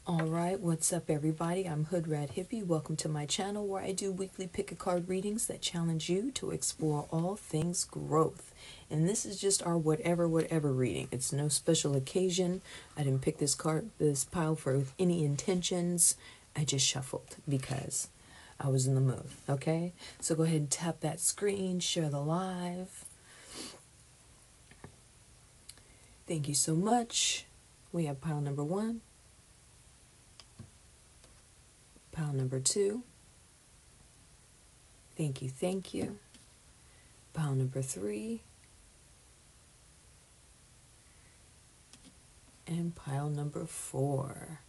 Alright, what's up everybody? I'm Hood Rat Hippie. Welcome to my channel where I do weekly pick a card readings that challenge you to explore all things growth. And this is just our whatever reading. It's no special occasion. I didn't pick this pile for any intentions. I just shuffled because I was in the mood. Okay? So go ahead and tap that screen, share the live. Thank you so much. We have pile number 1. Pile number 2. Thank you, thank you. Pile number 3. And pile number 4.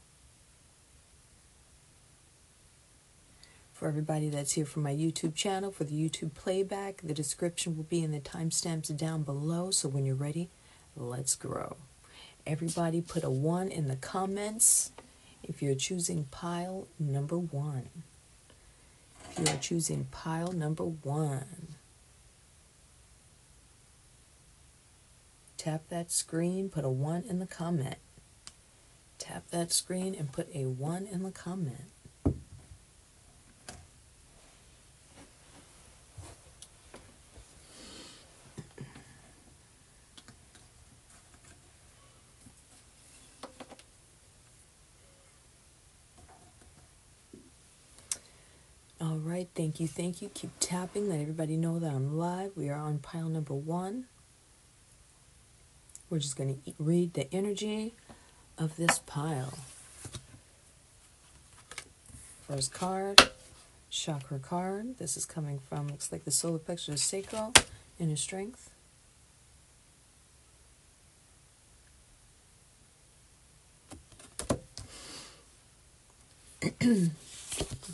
For everybody that's here from my YouTube channel, for the YouTube playback, the description will be in the timestamps down below. So when you're ready, let's grow. Everybody put a 1 in the comments if you're choosing pile number 1. If you are choosing pile number 1, tap that screen, put a 1 in the comment. Tap that screen and put a 1 in the comment. All right, thank you, thank you. Keep tapping, let everybody know that I'm live. We are on pile number 1. We're just going to read the energy of this pile. First card, chakra card. This is coming from, looks like the solar plexus sacral, inner strength.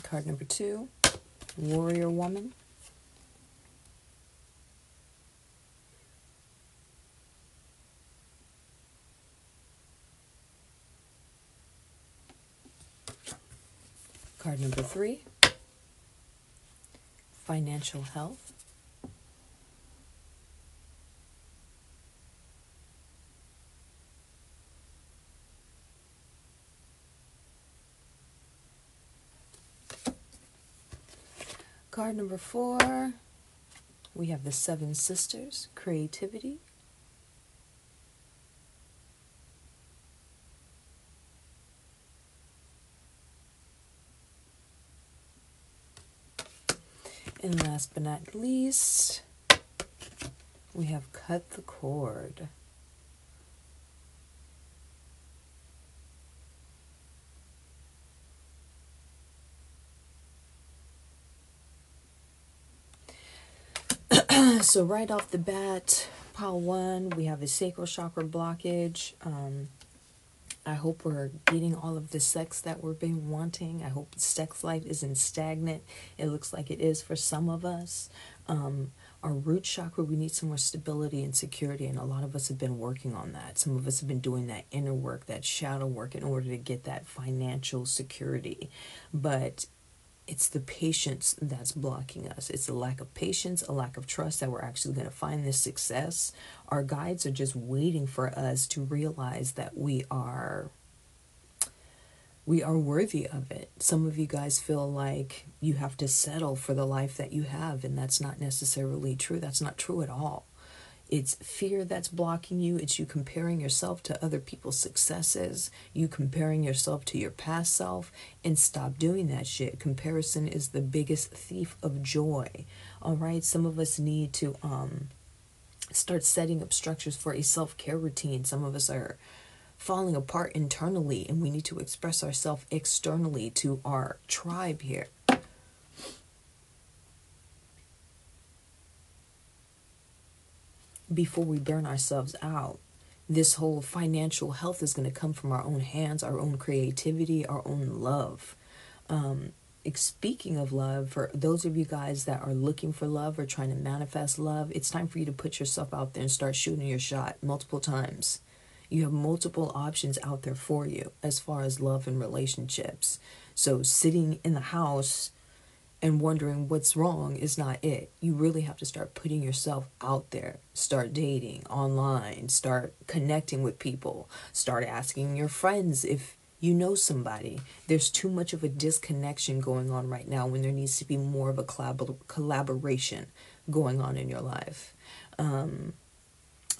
Card number 2, warrior woman. Card number 3, financial health. Card number 4, we have the 7 sisters, creativity. And last but not least, we have cut the cord. So right off the bat, pile 1, we have a sacral chakra blockage. I hope we're getting all of the sex that we've been wanting. I hope sex life isn't stagnant. It looks like it is for some of us. Our root chakra, we need some more stability and security, and a lot of us have been working on that. Some of us have been doing that inner work, that shadow work, in order to get that financial security. But it's the patience that's blocking us. It's a lack of patience, a lack of trust that we're actually going to find this success. Our guides are just waiting for us to realize that we are worthy of it. Some of you guys feel like you have to settle for the life that you have, and that's not necessarily true. That's not true at all. It's fear that's blocking you. It's you comparing yourself to other people's successes, you comparing yourself to your past self, and stop doing that shit. Comparison is the biggest thief of joy. All right, some of us need to start setting up structures for a self-care routine. Some of us are falling apart internally, and we need to express ourselves externally to our tribe here. Before we burn ourselves out. This whole financial health is going to come from our own hands, our own creativity, our own love. Speaking of love, for those of you guys that are looking for love or trying to manifest love, it's time for you to put yourself out there and start shooting your shot multiple times. You have multiple options out there for you as far as love and relationships. So sitting in the house and wondering what's wrong is not it. You really have to start putting yourself out there. Start dating online. Start connecting with people. Start asking your friends if You know somebody. There's too much of a disconnection going on right now when there needs to be more of a collaboration going on in your life.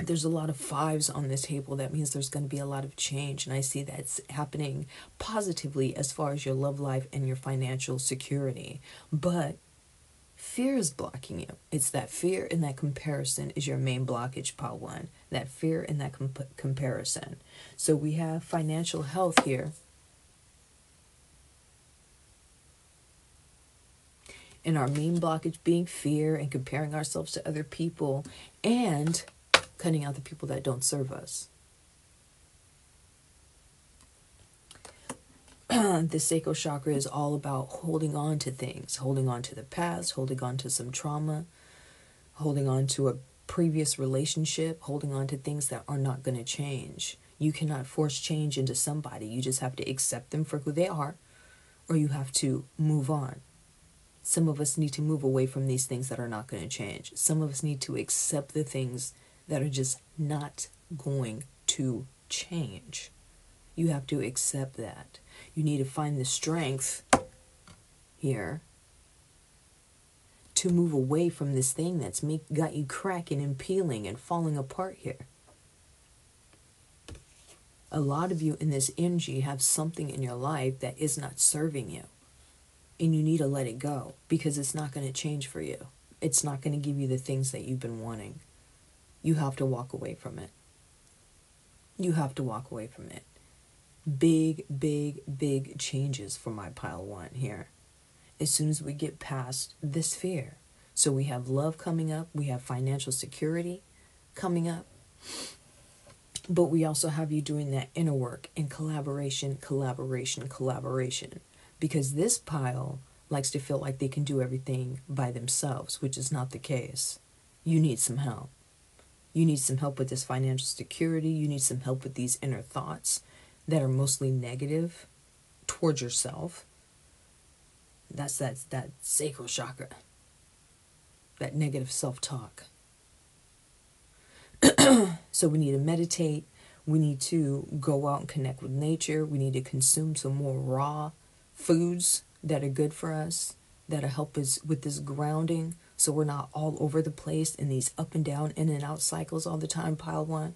There's a lot of fives on this table. That means there's going to be a lot of change. And I see that's happening positively as far as your love life and your financial security. But fear is blocking you. It's that fear and that comparison is your main blockage, pile one. That fear and that comparison. So we have financial health here. And our main blockage being fear and comparing ourselves to other people and cutting out the people that don't serve us. The sacral chakra is all about holding on to things, holding on to the past, holding on to some trauma, holding on to a previous relationship, holding on to things that are not going to change. You cannot force change into somebody. You just have to accept them for who they are, or you have to move on. Some of us need to move away from these things that are not going to change. Some of us need to accept the things that are just not going to change. You have to accept that. You need to find the strength here to move away from this thing that's got you cracking and peeling and falling apart here. A lot of you in this energy have something in your life that is not serving you. And you need to let it go because it's not going to change for you. It's not going to give you the things that you've been wanting. You have to walk away from it. You have to walk away from it. Big, big, big changes for my pile one here. As soon as we get past this fear. So we have love coming up. We have financial security coming up. But we also have you doing that inner work in collaboration. Because this pile likes to feel like they can do everything by themselves, which is not the case. You need some help. You need some help with this financial security. You need some help with these inner thoughts that are mostly negative towards yourself. That's that sacral chakra. That negative self-talk. So we need to meditate. We need to go out and connect with nature. We need to consume some more raw foods that are good for us, that'll help us with this grounding so we're not all over the place in these up and down, in and out cycles all the time, pile one,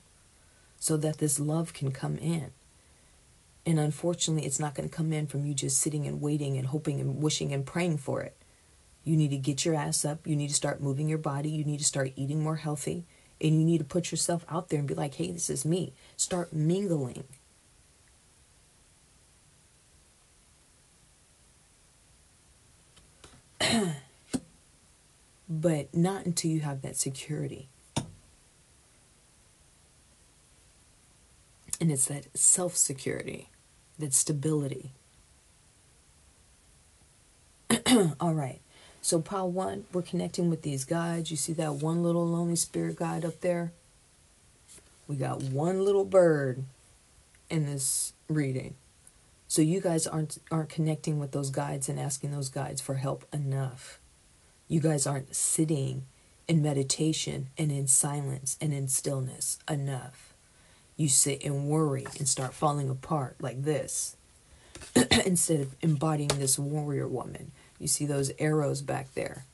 so that this love can come in. And unfortunately, it's not going to come in from you just sitting and waiting and hoping and wishing and praying for it. You need to get your ass up. You need to start moving your body. You need to start eating more healthy. And you need to put yourself out there and be like, hey, this is me. Start mingling. But not until you have that security. And it's that self-security, that stability. All right. So pile one, we're connecting with these guides. You see that one little lonely spirit guide up there? We got one little bird in this reading. So you guys aren't connecting with those guides and asking those guides for help enough. You guys aren't sitting in meditation and in silence and in stillness enough. You sit and worry and start falling apart like this instead of embodying this warrior woman. You see those arrows back there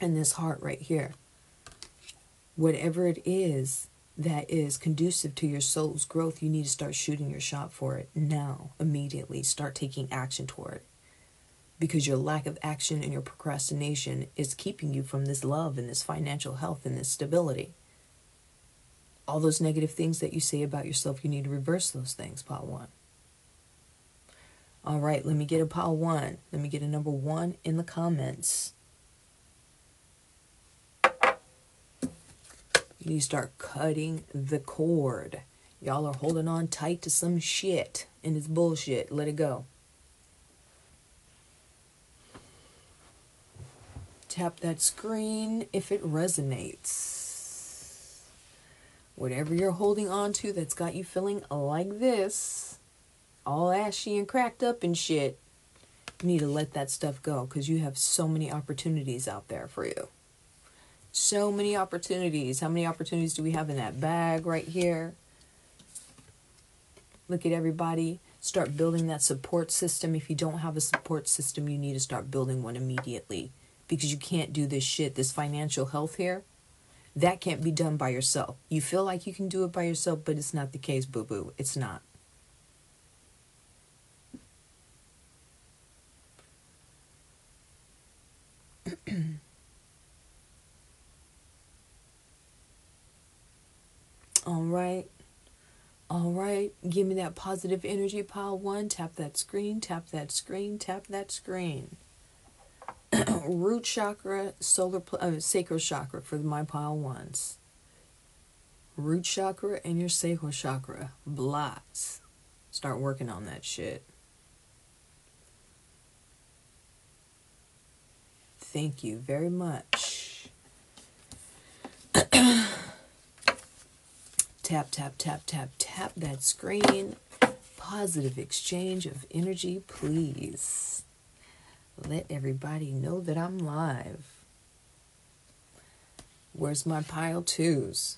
and this heart right here. Whatever it is that is conducive to your soul's growth, you need to start shooting your shot for it now, immediately. Start taking action toward it. Because your lack of action and your procrastination is keeping you from this love and this financial health and this stability. All those negative things that you say about yourself, you need to reverse those things, pile one. All right, let me get a pile one. Let me get a number one in the comments. You need to start cutting the cord. Y'all are holding on tight to some shit, and it's bullshit. Let it go. Tap that screen if it resonates. Whatever you're holding on to that's got you feeling like this, all ashy and cracked up and shit, you need to let that stuff go because you have so many opportunities out there for you. So many opportunities. How many opportunities do we have in that bag right here? Look at everybody. Start building that support system. If you don't have a support system, you need to start building one immediately. Because you can't do this shit, this financial health here. That can't be done by yourself. You feel like you can do it by yourself, but it's not the case, boo-boo. It's not. All right. All right. Give me that positive energy, pile 1. Tap that screen, tap that screen, tap that screen. Root chakra, sacral chakra for my pile 1s. Root chakra and your sacral chakra. Blocks. Start working on that shit. Thank you very much. Tap, tap, tap, tap, tap that screen. Positive exchange of energy, please. Let everybody know that I'm live. Where's my pile 2s?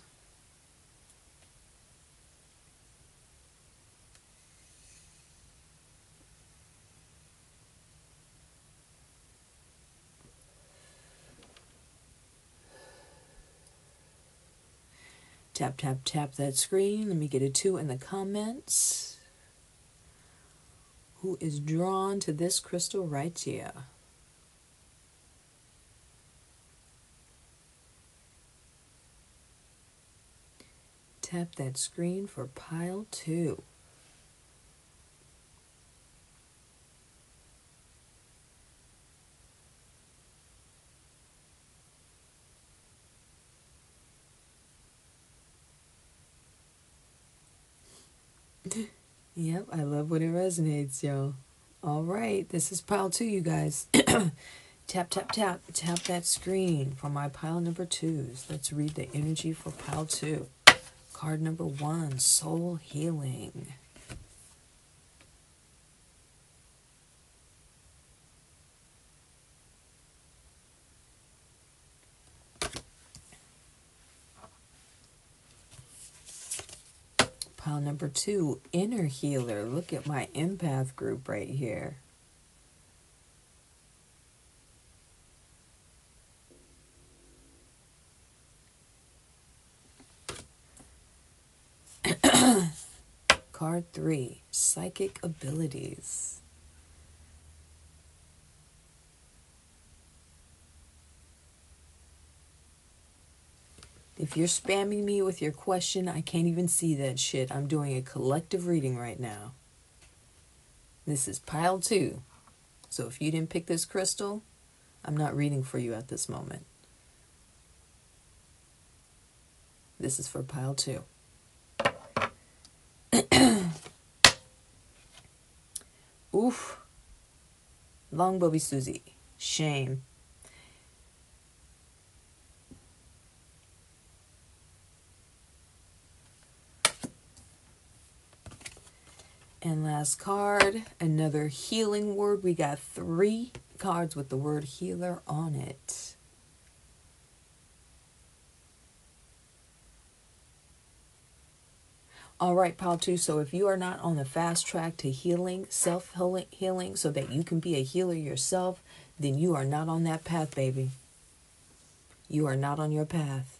Tap, tap, tap that screen. Let me get a 2 in the comments. Who is drawn to this crystal right here? Tap that screen for pile 2. Yep, I love when it resonates, yo. All right, this is pile 2, you guys. Tap, tap, tap. Tap that screen for my pile number 2s. Let's read the energy for pile 2. Card number 1, Soul Healing. Pile number 2, Inner Healer. Look at my empath group right here. Card 3, Psychic Abilities. If you're spamming me with your question, I can't even see that shit. I'm doing a collective reading right now. This is pile 2. So if you didn't pick this crystal, I'm not reading for you at this moment. This is for pile 2. Oof. Long Bobby Susie. Shame. And last card, another healing word. We got 3 cards with the word healer on it. All right, pile 2. So if you are not on the fast track to healing, self-healing, so that you can be a healer yourself, then you are not on that path, baby. You are not on your path.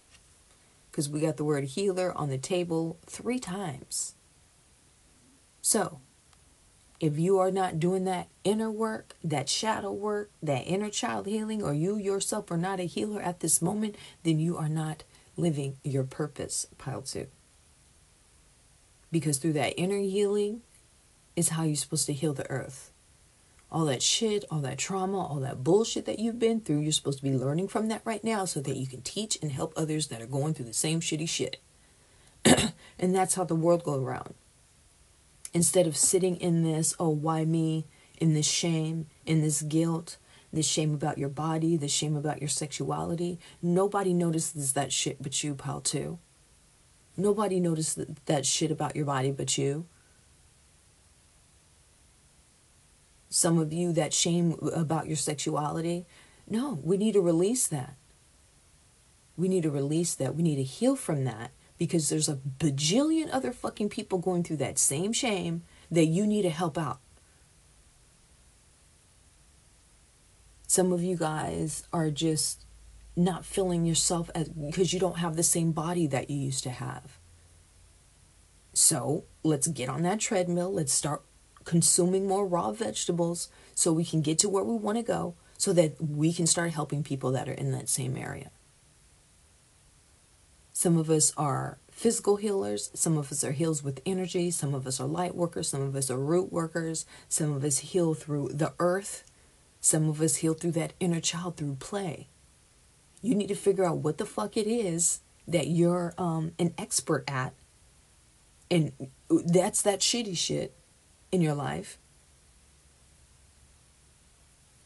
Because we got the word healer on the table 3 times. So, if you are not doing that inner work, that shadow work, that inner child healing, or you yourself are not a healer at this moment, then you are not living your purpose, pile 2. Because through that inner healing is how you're supposed to heal the earth. All that shit, all that trauma, all that bullshit that you've been through, you're supposed to be learning from that right now so that you can teach and help others that are going through the same shitty shit. And that's how the world goes around. Instead of sitting in this, oh, why me? In this shame, in this guilt, this shame about your body, this shame about your sexuality. Nobody notices that shit but you, pal, too. Nobody notices that shit about your body but you. Some of you, that shame about your sexuality. No, we need to release that. We need to release that. We need to heal from that because there's a bajillion other fucking people going through that same shame that you need to help out. Some of you guys are just not feeling yourself as, because you don't have the same body that you used to have. So let's get on that treadmill. Let's start consuming more raw vegetables so we can get to where we want to go, so that we can start helping people that are in that same area. Some of us are physical healers. Some of us are healers with energy. Some of us are light workers. Some of us are root workers. Some of us heal through the earth. Some of us heal through that inner child through play. You need to figure out what the fuck it is that you're an expert at. And that's that shitty shit in your life.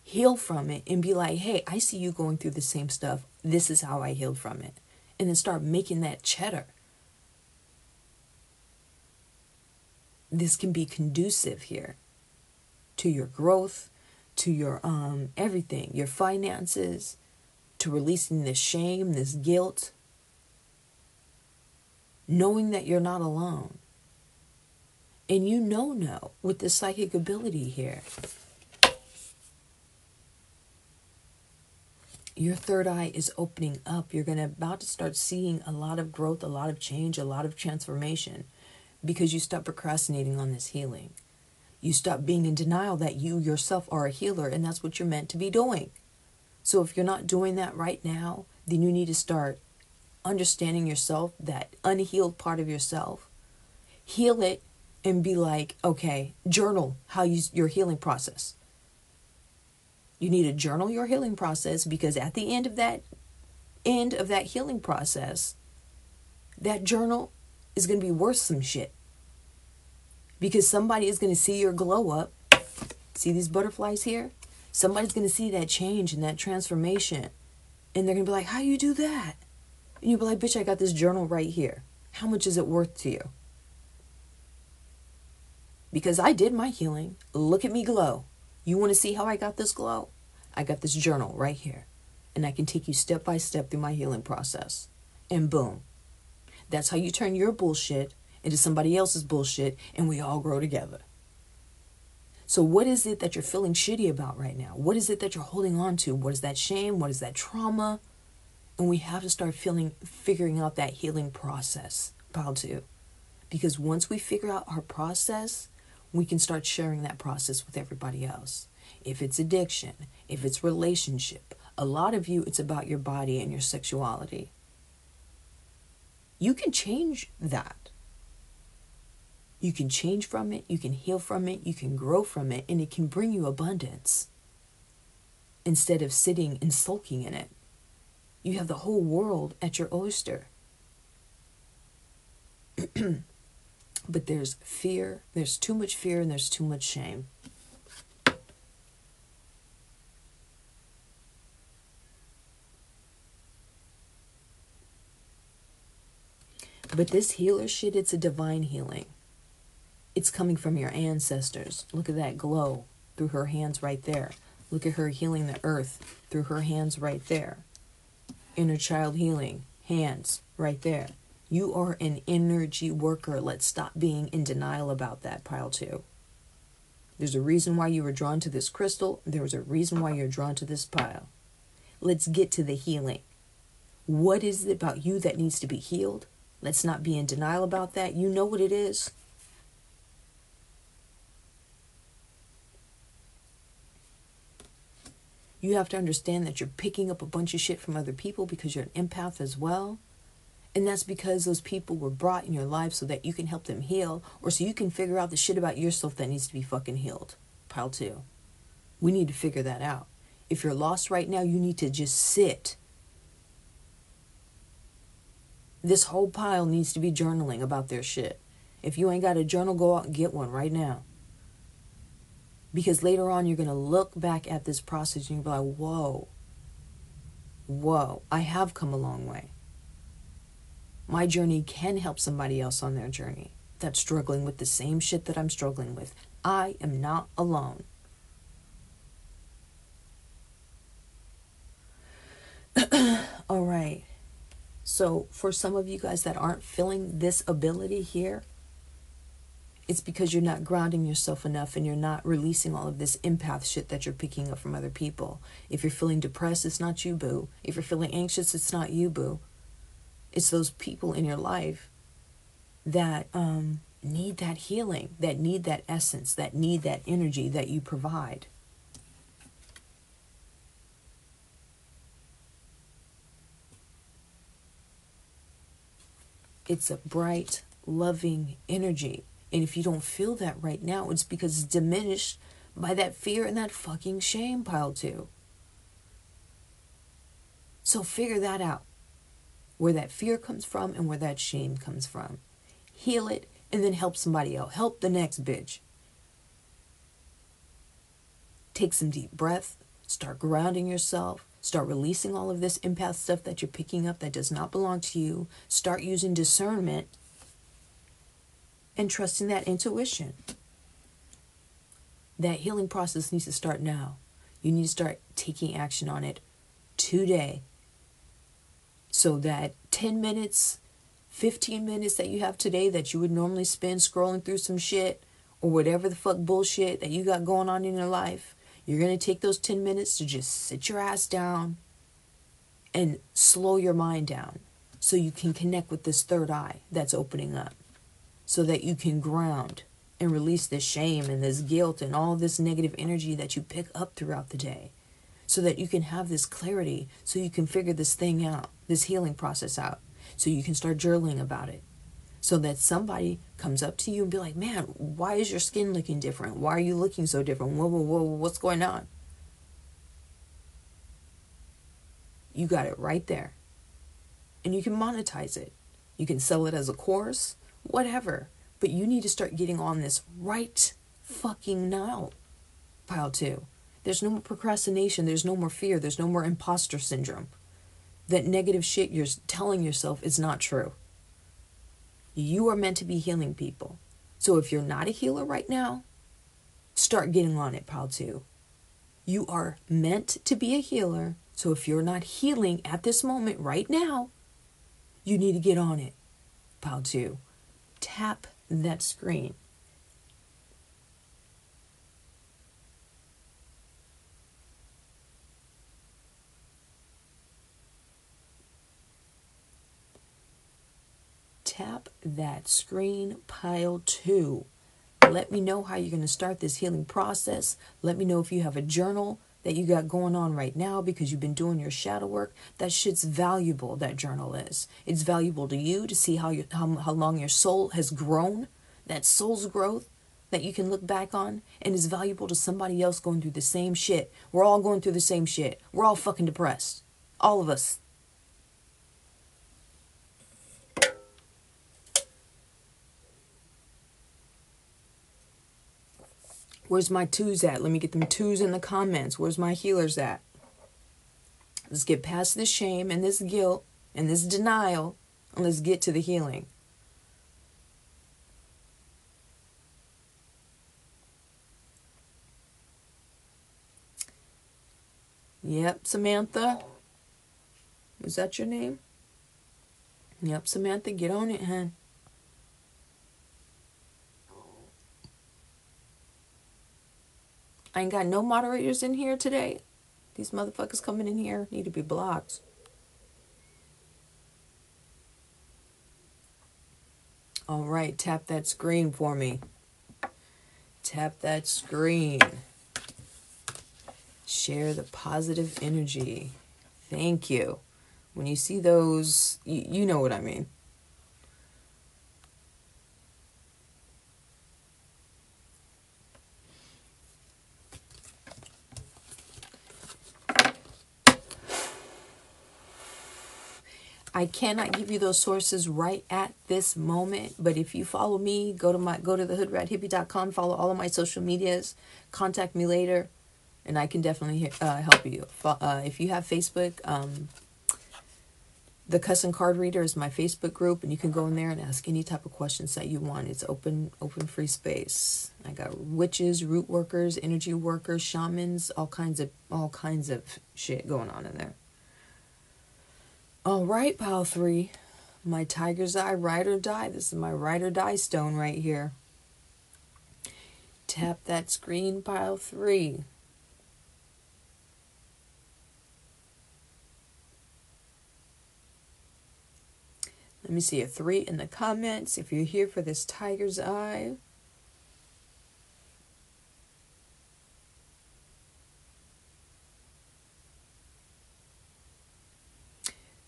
Heal from it and be like, hey, I see you going through the same stuff. This is how I healed from it. And then start making that cheddar. This can be conducive here to your growth, to your everything, your finances, to releasing this shame, this guilt, knowing that you're not alone. And you know with the psychic ability here, your third eye is opening up. You're about to start seeing a lot of growth, a lot of change, a lot of transformation, because you stop procrastinating on this healing. You stop being in denial that you yourself are a healer, and that's what you're meant to be doing. So if you're not doing that right now, then you need to start understanding yourself, that unhealed part of yourself. Heal it and be like, okay, journal your healing process. You need to journal your healing process, because at the end of that healing process, that journal is going to be worth some shit. Because somebody is going to see your glow up. See these butterflies here? Somebody's going to see that change and that transformation. And they're going to be like, how you do that? And you'll be like, bitch, I got this journal right here. How much is it worth to you? Because I did my healing. Look at me glow. You want to see how I got this glow? I got this journal right here. And I can take you step by step through my healing process. And boom. That's how you turn your bullshit into somebody else's bullshit, and we all grow together. So what is it that you're feeling shitty about right now? What is it that you're holding on to? What is that shame? What is that trauma? And we have to start figuring out that healing process, pile two. Because once we figure out our process, we can start sharing that process with everybody else. If it's addiction, if it's relationship, a lot of you, it's about your body and your sexuality. You can change that. You can change from it, you can heal from it, you can grow from it, and it can bring you abundance. Instead of sitting and sulking in it. You have the whole world at your oyster. But there's fear, there's too much fear, and there's too much shame. But this healer shit, it's a divine healing. It's coming from your ancestors. Look at that glow through her hands right there. Look at her healing the earth through her hands right there. Inner child healing, hands right there. You are an energy worker. Let's stop being in denial about that, pile two. There's a reason why you were drawn to this crystal. There was a reason why you're drawn to this pile. Let's get to the healing. What is it about you that needs to be healed? Let's not be in denial about that. You know what it is. You have to understand that you're picking up a bunch of shit from other people because you're an empath as well. And that's because those people were brought in your life so that you can help them heal, or so you can figure out the shit about yourself that needs to be fucking healed. Pile two. We need to figure that out. If you're lost right now, you need to just sit. This whole pile needs to be journaling about their shit. If you ain't got a journal, go out and get one right now. Because later on, you're going to look back at this process and you'll be like, whoa, I have come a long way. My journey can help somebody else on their journey that's struggling with the same shit that I'm struggling with. I am not alone. All right. So for some of you guys that aren't feeling this ability here, it's because you're not grounding yourself enough and you're not releasing all of this empath shit that you're picking up from other people. If you're feeling depressed, it's not you, boo. If you're feeling anxious, it's not you, boo. It's those people in your life that need that healing, that need that essence, that need that energy that you provide. It's a bright, loving energy. And if you don't feel that right now, it's because it's diminished by that fear and that fucking shame pile too. So figure that out. Where that fear comes from and where that shame comes from. Heal it and then help somebody else. Help the next bitch. Take some deep breath. Start grounding yourself. Start releasing all of this empath stuff that you're picking up that does not belong to you. Start using discernment and trusting that intuition. That healing process needs to start now. You need to start taking action on it today. So that 10 minutes, 15 minutes that you have today that you would normally spend scrolling through some shit or whatever the fuck bullshit that you got going on in your life, you're going to take those 10 minutes to just sit your ass down and slow your mind down so you can connect with this third eye that's opening up so that you can ground and release this shame and this guilt and all this negative energy that you pick up throughout the day so that you can have this clarity so you can figure this thing out, this healing process out, so you can start journaling about it. So that somebody comes up to you and be like, man, why is your skin looking different? Why are you looking so different? Whoa, whoa, whoa, what's going on? You got it right there. And you can monetize it. You can sell it as a course, whatever. But you need to start getting on this right fucking now, pile two. There's no more procrastination. There's no more fear. There's no more imposter syndrome. That negative shit you're telling yourself is not true. You are meant to be healing people. So if you're not a healer right now, start getting on it, pile two. You are meant to be a healer. So if you're not healing at this moment right now, you need to get on it, pile two. Tap that screen. Tap that screen, pile two. Let me know how you're going to start this healing process. Let me know if you have a journal that you got going on right now because you've been doing your shadow work. That shit's valuable, that journal is. It's valuable to you to see how long your soul has grown, that soul's growth that you can look back on, and is valuable to somebody else going through the same shit. We're all going through the same shit. We're all fucking depressed. All of us. Where's my twos at? Let me get them twos in the comments. Where's my healers at? Let's get past this shame and this guilt and this denial, and let's get to the healing. Yep, Samantha. Is that your name? Yep, Samantha, get on it, hun. I ain't got no moderators in here today. These motherfuckers coming in here need to be blocked. All right, tap that screen for me. Tap that screen. Share the positive energy. Thank you. When you see those, you know what I mean. I cannot give you those sources right at this moment, but if you follow me, go to the hoodrathippie.com, follow all of my social medias, contact me later, and I can definitely help you. If you have Facebook, the Custom Card Reader is my Facebook group, and you can go in there and ask any type of questions that you want. It's open free space. I got witches, root workers, energy workers, shamans, all kinds of shit going on in there. All right, pile 3. My tiger's eye, ride or die. This is my ride or die stone right here. Tap that screen, pile 3. Let me see a 3 in the comments if you're here for this tiger's eye.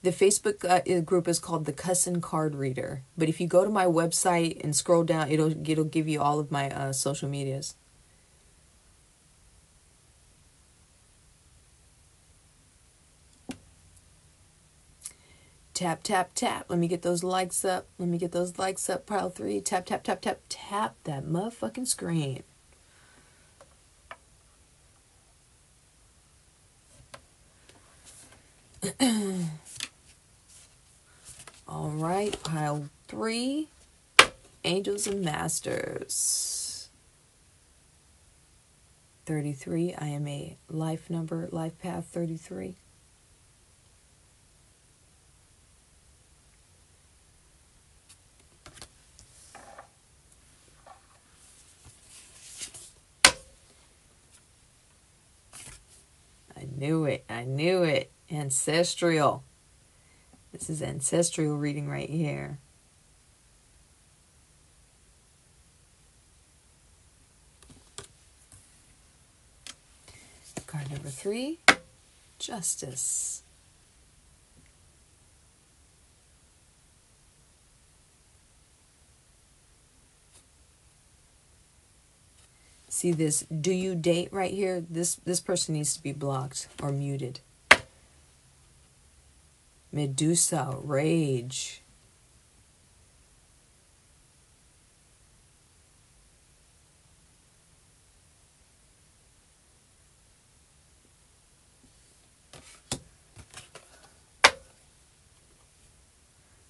The Facebook group is called the Cussin Card Reader. But if you go to my website and scroll down, it'll give you all of my social medias. Tap, tap, tap. Let me get those likes up. Let me get those likes up, pile 3. Tap, tap, tap, tap, tap that motherfucking screen. All right, pile 3. Angels and Masters. 33. I am a life number, life path 33. I knew it. I knew it. Ancestral. This is ancestral reading right here. Card number 3, Justice. See this, do you date right here? This person needs to be blocked or muted. Medusa, rage.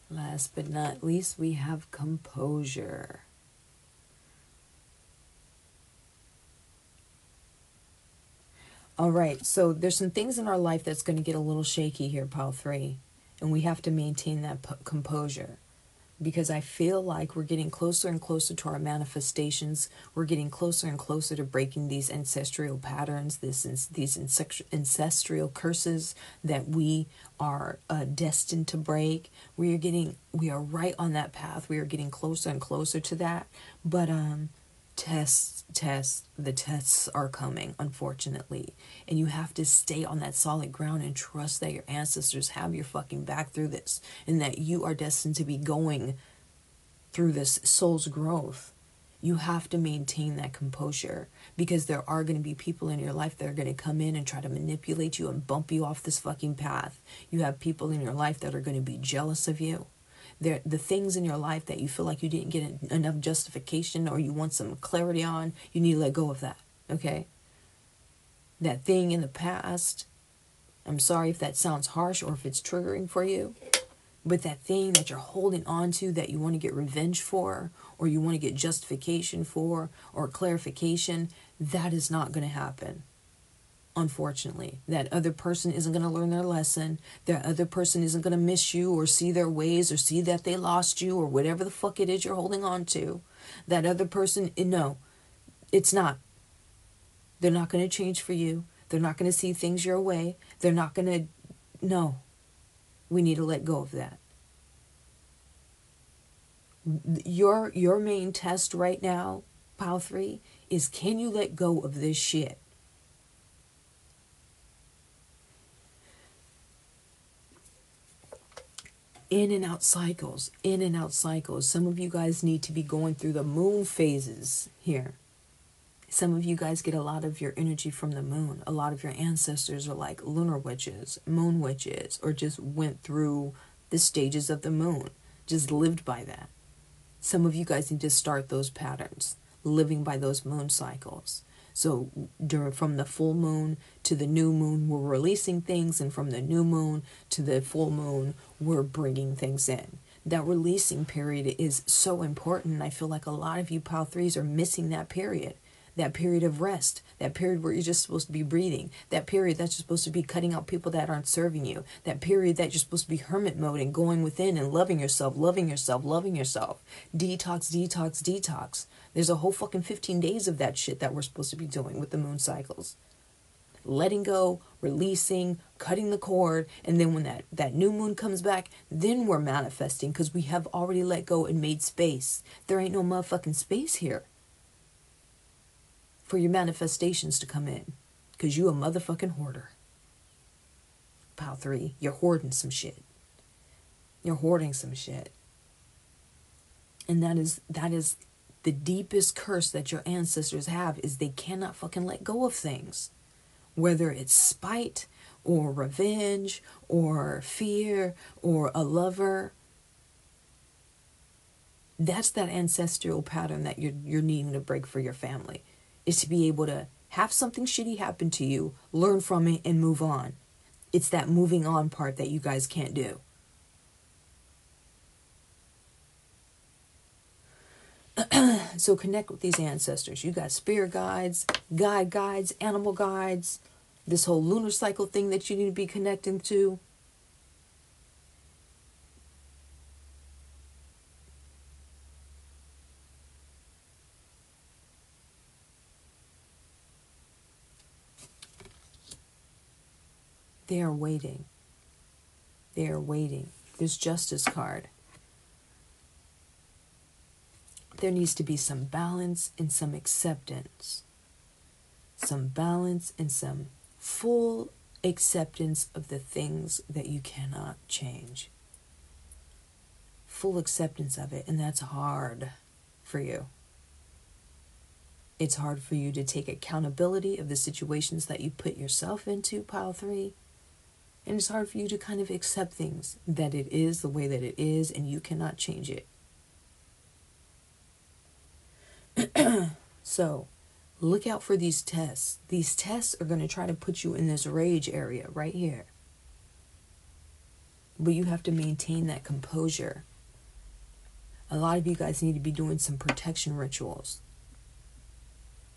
Last but not least, we have composure. All right, so there's some things in our life that's going to get a little shaky here, pile 3. And we have to maintain that composure. Because I feel like we're getting closer and closer to our manifestations. We're getting closer and closer to breaking these ancestral patterns, these ancestral curses that we are destined to break. We are right on that path. We are getting closer and closer to that. But the tests are coming, unfortunately, and you have to stay on that solid ground and trust that your ancestors have your fucking back through this, and that you are destined to be going through this soul's growth. You have to maintain that composure, because there are going to be people in your life that are going to come in and try to manipulate you and bump you off this fucking path. You have people in your life that are going to be jealous of you. The things in your life that you feel like you didn't get enough justification or you want some clarity on, you need to let go of that, okay? That thing in the past, I'm sorry if that sounds harsh or if it's triggering for you, but that thing that you're holding on to that you want to get revenge for, or you want to get justification for, or clarification, that is not going to happen. Unfortunately, that other person isn't going to learn their lesson. That other person isn't going to miss you or see their ways or see that they lost you or whatever the fuck it is you're holding on to. That other person, no, it's not. They're not going to change for you. They're not going to see things your way. They're not going to, no. We need to let go of that. Your main test right now, pile 3, is can you let go of this shit? In and out cycles, in and out cycles. Some of you guys need to be going through the moon phases here. Some of you guys get a lot of your energy from the moon. A lot of your ancestors are like lunar witches, moon witches, or just went through the stages of the moon, just lived by that. Some of you guys need to start those patterns, living by those moon cycles. So from the full moon to the new moon, we're releasing things, and from the new moon to the full moon, we're bringing things in. That releasing period is so important. I feel like a lot of you pile 3s are missing that period. that period of rest, that period where you're just supposed to be breathing, that period that you're supposed to be cutting out people that aren't serving you, that period that you're supposed to be hermit mode and going within and loving yourself, loving yourself, loving yourself. Detox, detox, detox. There's a whole fucking 15 days of that shit that we're supposed to be doing with the moon cycles. Letting go, releasing, cutting the cord, and then when that new moon comes back, then we're manifesting because we have already let go and made space. There ain't no motherfucking space here for your manifestations to come in because you a motherfucking hoarder. Pile 3, you're hoarding some shit. You're hoarding some shit. And that is the deepest curse that your ancestors have, is they cannot fucking let go of things. Whether it's spite or revenge or fear or a lover, that's that ancestral pattern that you're needing to break for your family, is to be able to have something shitty happen to you, learn from it, and move on. It's that moving on part that you guys can't do. So connect with these ancestors. You got spirit guides, guides, animal guides, this whole lunar cycle thing that you need to be connecting to. They are waiting. They are waiting. This Justice card. There needs to be some balance and some acceptance. Some balance and some full acceptance of the things that you cannot change. Full acceptance of it. And that's hard for you. It's hard for you to take accountability of the situations that you put yourself into, pile 3. And it's hard for you to kind of accept things, that it is the way that it is and you cannot change it. So, look out for these tests. These tests are going to try to put you in this rage area right here. But you have to maintain that composure. A lot of you guys need to be doing some protection rituals.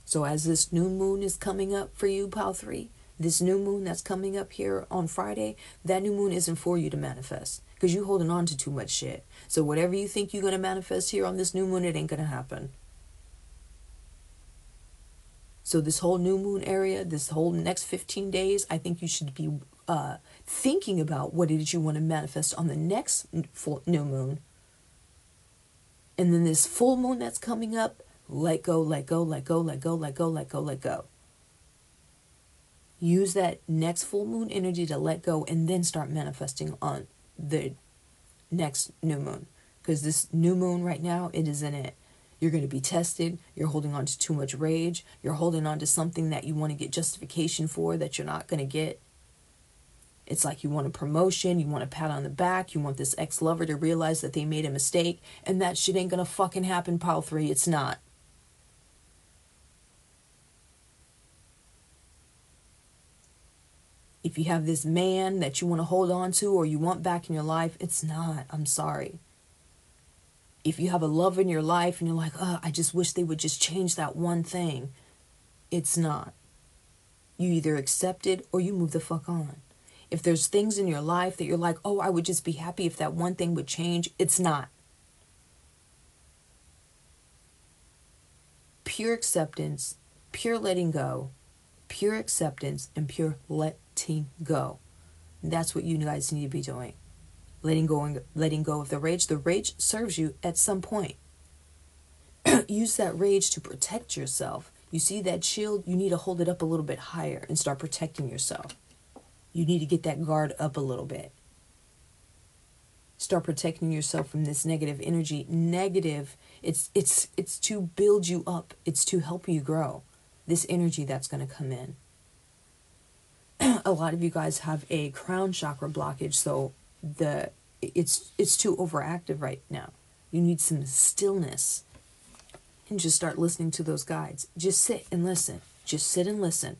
So as this new moon is coming up for you, pile 3, this new moon that's coming up here on Friday, that new moon isn't for you to manifest because you're holding on to too much shit. So whatever you think you're going to manifest here on this new moon, it ain't going to happen. So this whole new moon area, this whole next 15 days, I think you should be thinking about what it is you want to manifest on the next new moon. And then this full moon that's coming up, let go, let go, let go, let go, let go, let go, let go. Use that next full moon energy to let go and then start manifesting on the next new moon. Because this new moon right now, it isn't it. You're going to be tested. You're holding on to too much rage. You're holding on to something that you want to get justification for that you're not going to get. It's like you want a promotion. You want a pat on the back. You want this ex-lover to realize that they made a mistake. And that shit ain't going to fucking happen, pile 3. It's not. If you have this man that you want to hold on to or you want back in your life, it's not. I'm sorry. If you have a love in your life and you're like, oh, I just wish they would just change that one thing. It's not. You either accept it or you move the fuck on. If there's things in your life that you're like, oh, I would just be happy if that one thing would change. It's not. Pure acceptance, pure letting go, pure acceptance, and pure letting go. That's what you guys need to be doing. Letting go of the rage. The rage serves you at some point. Use that rage to protect yourself. You see that shield? You need to hold it up a little bit higher and start protecting yourself. You need to get that guard up a little bit. Start protecting yourself from this negative energy. Negative, it's to build you up. It's to help you grow. This energy that's going to come in. A lot of you guys have a crown chakra blockage, so it's too overactive right now. You need some stillness. And just start listening to those guides. Just sit and listen. Just sit and listen.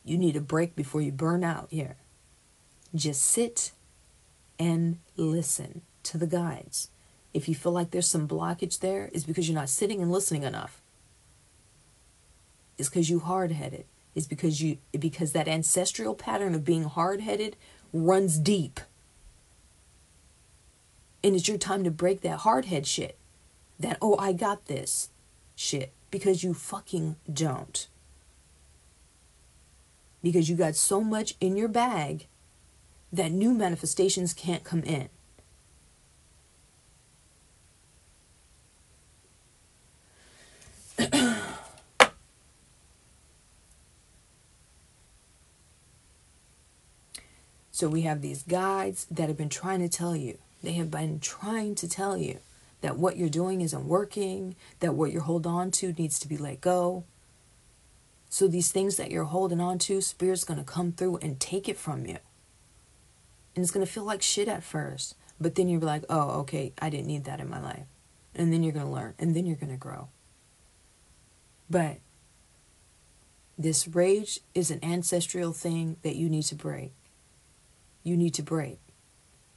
You need a break before you burn out here. Just sit and listen to the guides. If you feel like there's some blockage there, it's because you're not sitting and listening enough. It's because you hard-headed. It's because that ancestral pattern of being hard-headed runs deep. And it's your time to break that hard-head shit. That, oh, I got this shit. Because you fucking don't. Because you got so much in your bag that new manifestations can't come in. So we have these guides that have been trying to tell you. They have been trying to tell you that what you're doing isn't working, that what you're holding on to needs to be let go. So these things that you're holding on to, Spirit's going to come through and take it from you. And it's going to feel like shit at first. But then you're like, oh, okay, I didn't need that in my life. And then you're going to learn. And then you're going to grow. But this rage is an ancestral thing that you need to break. You need to break.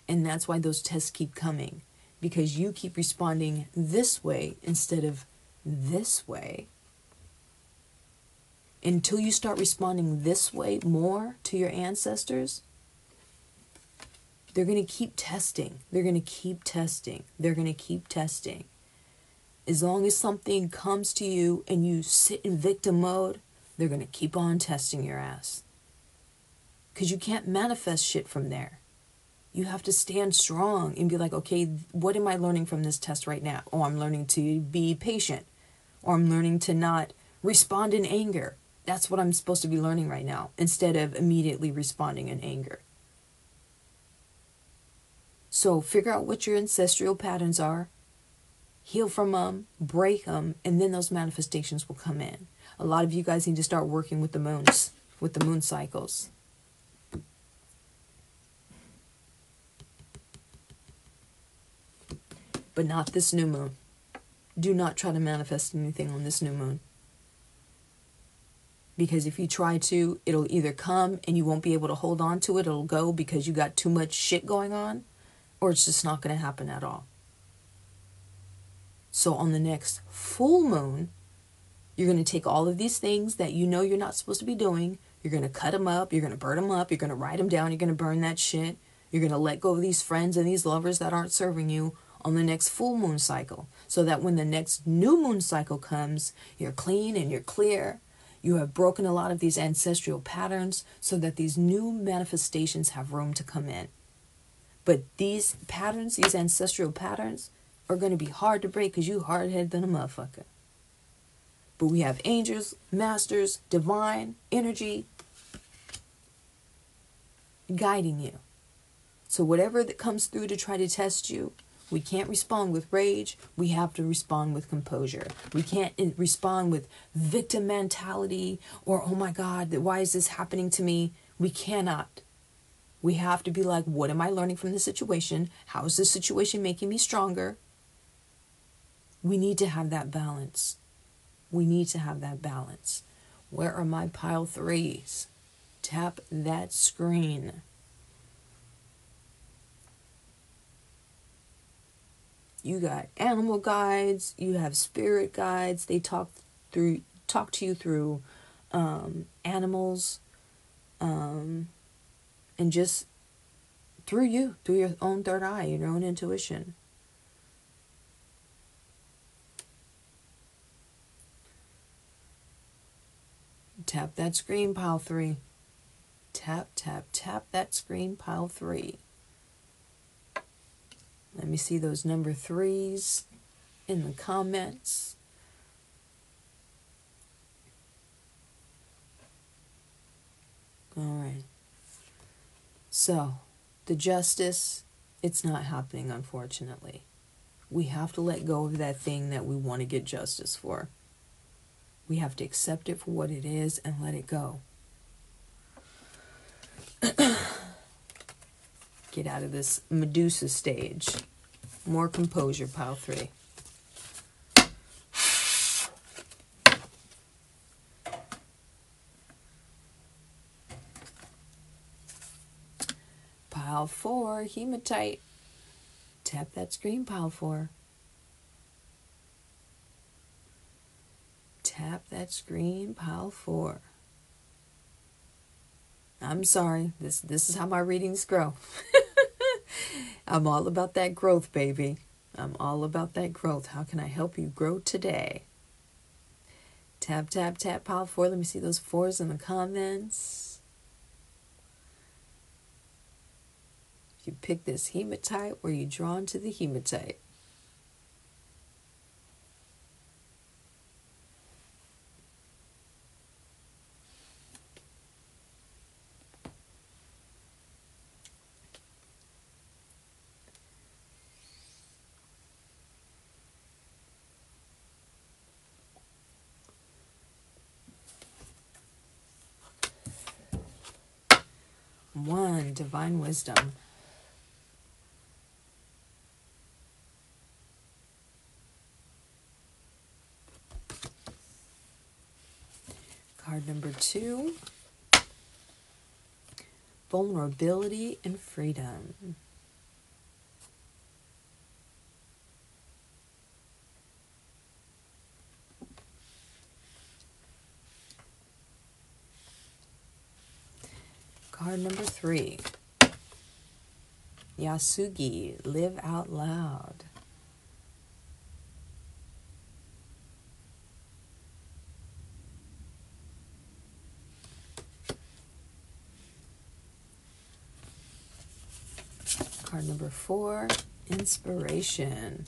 And that's why those tests keep coming. Because you keep responding this way instead of this way. Until you start responding this way more to your ancestors, they're going to keep testing. They're going to keep testing. They're going to keep testing. As long as something comes to you and you sit in victim mode, they're going to keep on testing your ass. Because you can't manifest shit from there. You have to stand strong and be like, okay, what am I learning from this test right now? Oh, I'm learning to be patient. Or I'm learning to not respond in anger. That's what I'm supposed to be learning right now, instead of immediately responding in anger. So figure out what your ancestral patterns are, heal from them, break them, and then those manifestations will come in. A lot of you guys need to start working with the moons, with the moon cycles. But not this new moon. Do not try to manifest anything on this new moon. Because if you try to, it'll either come and you won't be able to hold on to it. It'll go because you got too much shit going on. Or it's just not going to happen at all. So on the next full moon, you're going to take all of these things that you know you're not supposed to be doing. You're going to cut them up. You're going to burn them up. You're going to write them down. You're going to burn that shit. You're going to let go of these friends and these lovers that aren't serving you on the next full moon cycle. So that when the next new moon cycle comes, you're clean and you're clear. You have broken a lot of these ancestral patterns so that these new manifestations have room to come in. But these patterns, these ancestral patterns, are going to be hard to break because you hard-headed than a motherfucker. But we have angels, masters, divine, energy guiding you. So whatever that comes through to try to test you, we can't respond with rage. We have to respond with composure. We can't respond with victim mentality or, oh my God, why is this happening to me? We cannot. We have to be like, what am I learning from this situation? How is this situation making me stronger? We need to have that balance. We need to have that balance. Where are my pile threes? Tap that screen. You got animal guides, you have spirit guides. They talk to you through animals, and just through your own third eye, your own intuition. Tap that screen, pile 3. Tap, tap, tap that screen, pile 3. Let me see those number 3s in the comments. All right. So, the justice, it's not happening, unfortunately. We have to let go of that thing that we want to get justice for. We have to accept it for what it is and let it go. Get out of this Medusa stage. More composure, pile 3. Pile 4, hematite. Tap that screen, pile 4. tap that screen, pile 4. I'm sorry. This is how my readings grow. I'm all about that growth, baby. I'm all about that growth. How can I help you grow today? Tap, tap, tap, pile 4. Let me see those 4s in the comments. You pick this hematite, or you drawn to the hematite. One, divine wisdom. Card number 2, vulnerability and freedom. Card number 3, Yasugi, live out loud. Card number 4, inspiration.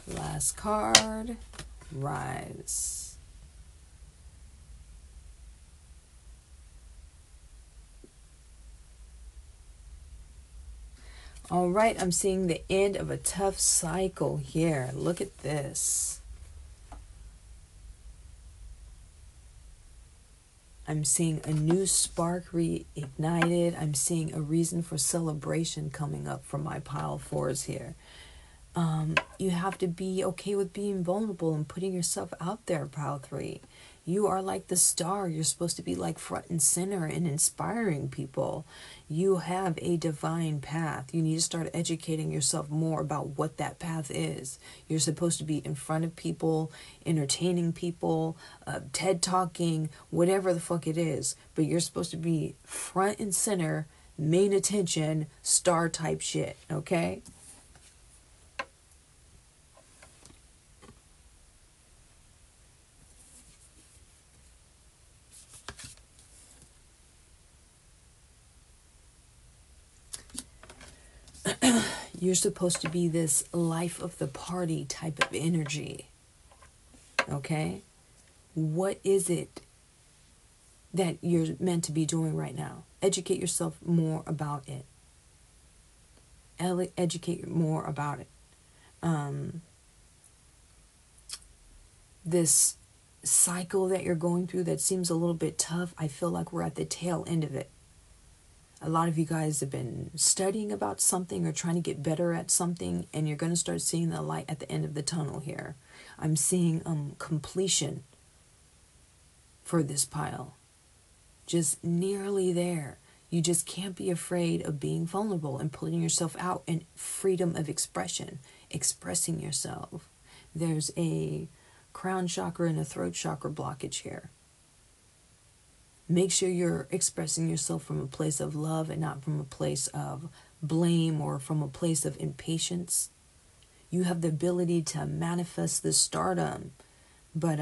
Last card, rise. All right, I'm seeing the end of a tough cycle here. Look at this. I'm seeing a new spark reignited. I'm seeing a reason for celebration coming up for my pile 4s here. You have to be okay with being vulnerable and putting yourself out there, pile 3. You are like the star. You're supposed to be like front and center and inspiring people. You have a divine path. You need to start educating yourself more about what that path is. You're supposed to be in front of people, entertaining people, TED talking, whatever the fuck it is. But you're supposed to be front and center, main attention, star type shit, okay? You're supposed to be this life of the party type of energy. Okay? What is it that you're meant to be doing right now? Educate yourself more about it. Educate more about it. This cycle that you're going through that seems a little bit tough, I feel like we're at the tail end of it. A lot of you guys have been studying about something or trying to get better at something, and you're going to start seeing the light at the end of the tunnel here. I'm seeing completion for this pile. Just nearly there. You just can't be afraid of being vulnerable and putting yourself out, and freedom of expression, expressing yourself. There's a crown chakra and a throat chakra blockage here. Make sure you're expressing yourself from a place of love and not from a place of blame or from a place of impatience. You have the ability to manifest this stardom, but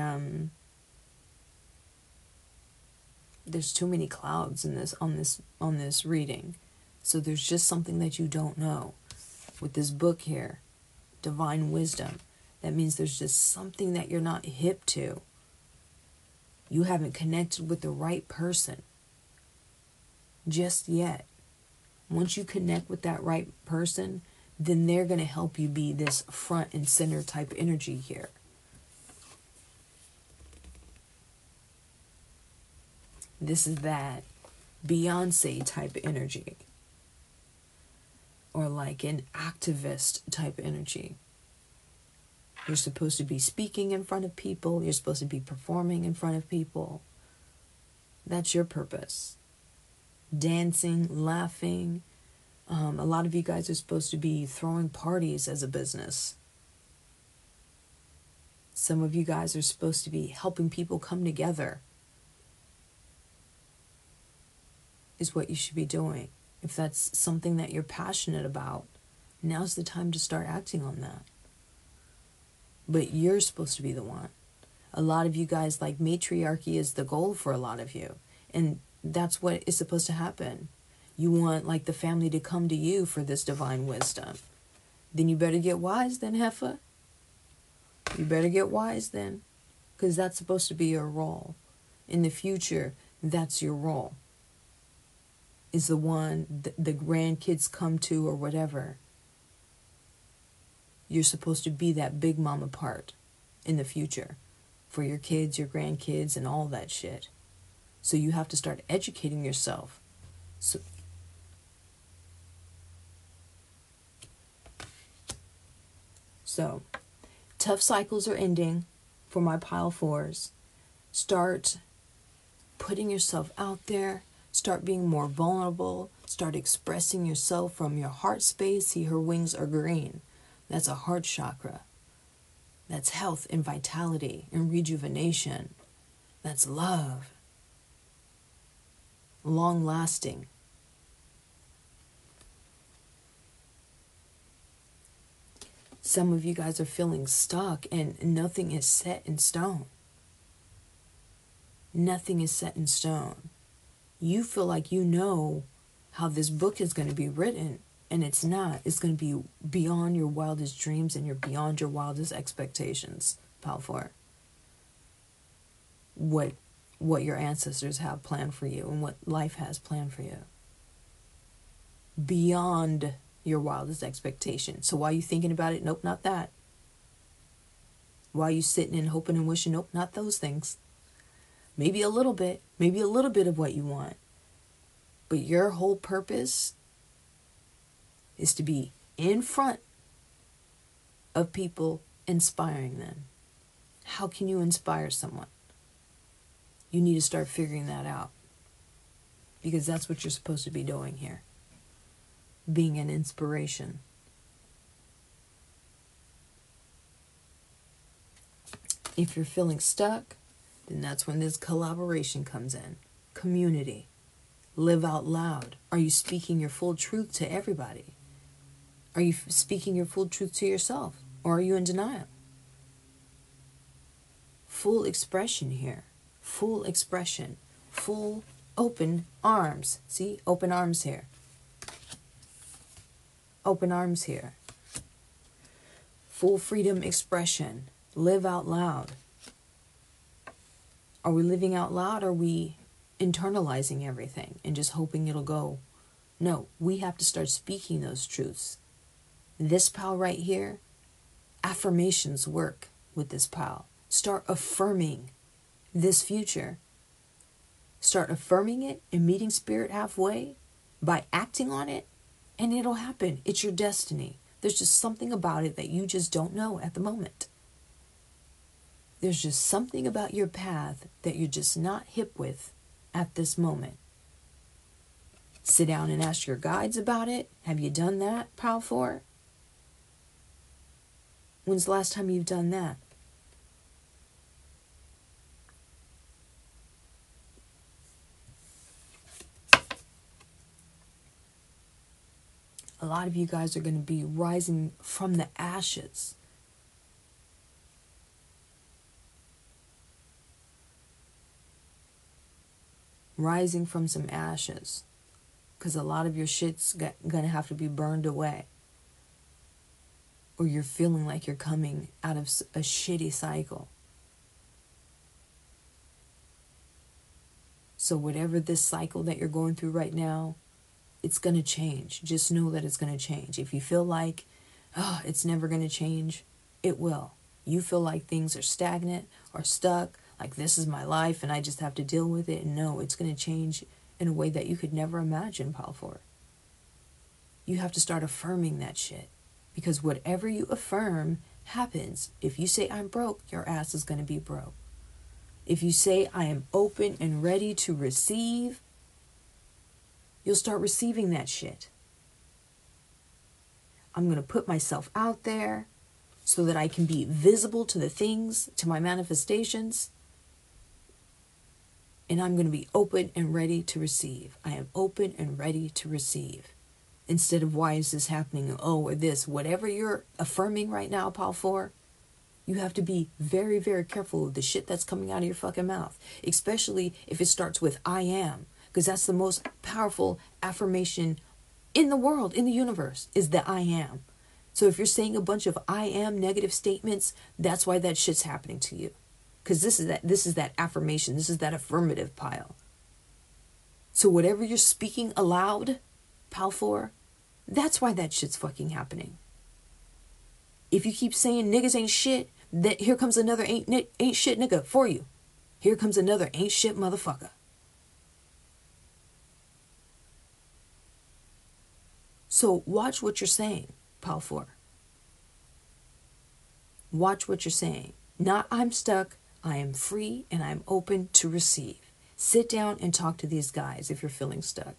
there's too many clouds in this on this reading. So there's just something that you don't know. With this book here, Divine Wisdom, that means there's just something that you're not hip to. You haven't connected with the right person just yet. Once you connect with that right person, then they're going to help you be this front and center type energy here. This is that Beyonce type energy, or like an activist type energy. You're supposed to be speaking in front of people. You're supposed to be performing in front of people. That's your purpose. Dancing, laughing. A lot of you guys are supposed to be throwing parties as a business. Some of you guys are supposed to be helping people come together. Is what you should be doing. If that's something that you're passionate about, now's the time to start acting on that. But you're supposed to be the one. A lot of you guys, like, matriarchy is the goal for a lot of you. And that's what is supposed to happen. You want, like, the family to come to you for this divine wisdom. Then you better get wise then, heifer. You better get wise then. Because that's supposed to be your role. In the future, that's your role. Is the one the grandkids come to or whatever. You're supposed to be that big mama part in the future for your kids, your grandkids, and all that shit. So you have to start educating yourself. So tough cycles are ending for my pile fours. Start putting yourself out there. Start being more vulnerable. Start expressing yourself from your heart space. See, her wings are green. That's a heart chakra. That's health and vitality and rejuvenation. That's love. Long lasting. Some of you guys are feeling stuck and nothing is set in stone. Nothing is set in stone. You feel like you know how this book is going to be written, and it's not. It's going to be beyond your wildest dreams and you're beyond your wildest expectations, pal 4. What your ancestors have planned for you and what life has planned for you. Beyond your wildest expectation. So while you thinking about it, nope, not that. While you sitting and hoping and wishing, nope, not those things. Maybe a little bit of what you want. But your whole purpose is to be in front of people, inspiring them. How can you inspire someone? You need to start figuring that out. Because that's what you're supposed to be doing here. Being an inspiration. If you're feeling stuck, then that's when this collaboration comes in. Community. Live out loud. Are you speaking your full truth to everybody? Are you speaking your full truth to yourself? Or are you in denial? Full expression here. Full expression. Full open arms. See? Open arms here. Open arms here. Full freedom expression. Live out loud. Are we living out loud or are we internalizing everything and just hoping it'll go? No, we have to start speaking those truths. This pile right here, affirmations work with this pile. Start affirming this future. Start affirming it and meeting spirit halfway by acting on it, and it'll happen. It's your destiny. There's just something about it that you just don't know at the moment. There's just something about your path that you're just not hip with at this moment. Sit down and ask your guides about it. Have you done that, pile 4? When's the last time you've done that? A lot of you guys are going to be rising from the ashes. Rising from some ashes. Because a lot of your shit's going to have to be burned away. Or you're feeling like you're coming out of a shitty cycle. So whatever this cycle that you're going through right now, it's going to change. Just know that it's going to change. If you feel like, oh, it's never going to change, it will. You feel like things are stagnant or stuck, like this is my life and I just have to deal with it. No, it's going to change in a way that you could never imagine, pal 4. You have to start affirming that shit. Because whatever you affirm, happens. If you say I'm broke, your ass is going to be broke. If you say I am open and ready to receive, you'll start receiving that shit. I'm going to put myself out there so that I can be visible to the things, to my manifestations. And I'm going to be open and ready to receive. I am open and ready to receive. Instead of why is this happening? Oh, or this. Whatever you're affirming right now, Pile 4, you have to be very, very careful of the shit that's coming out of your fucking mouth. Especially if it starts with I am. Because that's the most powerful affirmation in the world, in the universe, is the I am. So if you're saying a bunch of I am negative statements, that's why that shit's happening to you. Because this is that affirmation. This is that affirmative pile. So whatever you're speaking aloud, Pile 4, that's why that shit's fucking happening. If you keep saying niggas ain't shit, that here comes another ain't shit nigga for you. Here comes another ain't shit motherfucker. So watch what you're saying, Pile 4. Watch what you're saying. Not I'm stuck, I am free and I'm open to receive. Sit down and talk to these guys if you're feeling stuck.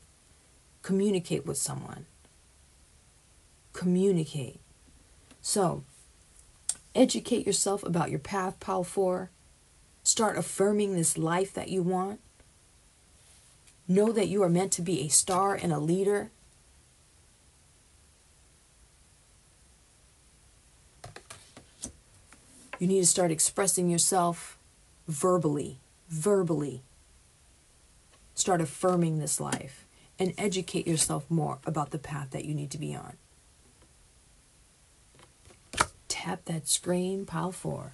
Communicate with someone. Communicate. So, educate yourself about your path, Pile 4. Start affirming this life that you want. Know that you are meant to be a star and a leader. You need to start expressing yourself verbally. Start affirming this life and educate yourself more about the path that you need to be on. Tap that screen, Pile 4.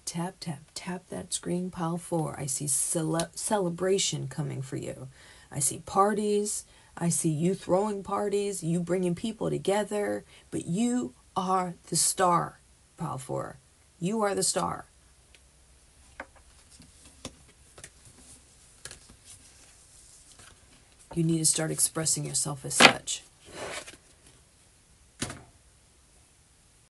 Tap, tap, tap that screen, Pile 4. I see celebration coming for you. I see parties. I see you throwing parties, you bringing people together. But you are the star, Pile 4. You are the star. You need to start expressing yourself as such.